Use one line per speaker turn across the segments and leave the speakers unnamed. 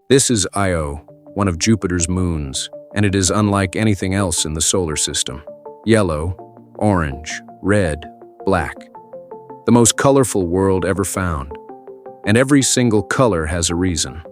This is Io, one of Jupiter's moons, and it is unlike anything else in the solar system. Yellow, orange, red, black. The most colorful world ever found. And every single color has a reason.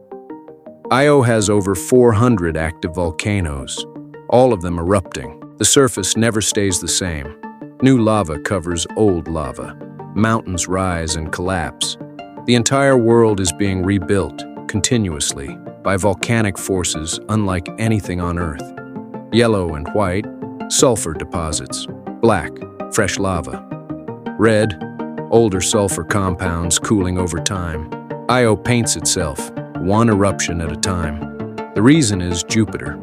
Io has over 400 active volcanoes, all of them erupting. The surface never stays the same. New lava covers old lava. Mountains rise and collapse. The entire world is being rebuilt, continuously, by volcanic forces unlike anything on Earth. Yellow and white, sulfur deposits. Black, fresh lava. Red, older sulfur compounds cooling over time. Io paints itself, one eruption at a time. The reason is Jupiter.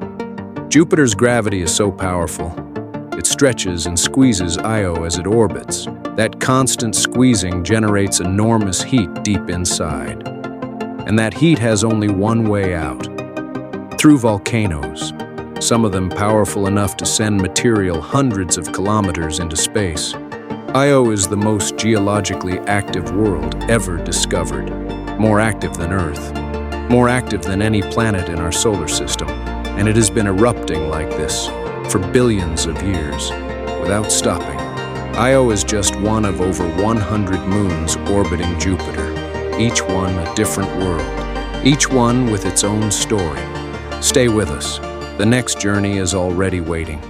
Jupiter's gravity is so powerful. It stretches and squeezes Io as it orbits. That constant squeezing generates enormous heat deep inside. And that heat has only one way out. Through volcanoes, some of them powerful enough to send material hundreds of kilometers into space. Io is the most geologically active world ever discovered. More active than Earth. More active than any planet in our solar system. And it has been erupting like this for billions of years, without stopping. Io is just one of over 100 moons orbiting Jupiter, each one a different world, each one with its own story. Stay with us. The next journey is already waiting.